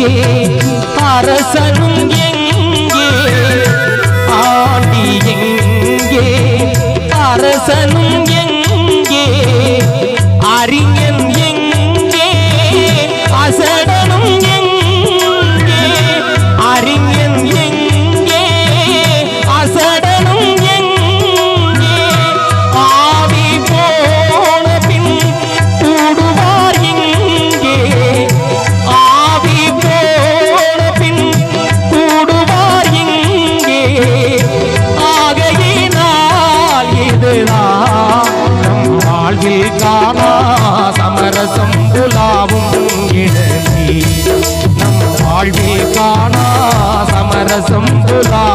எங்கே அரசனும் எங்கே ஆண்டி எங்கே அரசனும் எங்கே அறிஞன் எங்கே அசடனும் எங்கே அறிஞன் எங்கே அசடனும் எங்கே ஆவி போன பின் கூடுவார் எங்கே ஆவி போன பின் கூடுவார் எங்கே ஆகையினால் இதுதான் நம் வாழ்வில் காணா சமரசம் புலாவும் இடமே நம் வாழ்வில் காணா சமரசம் புலா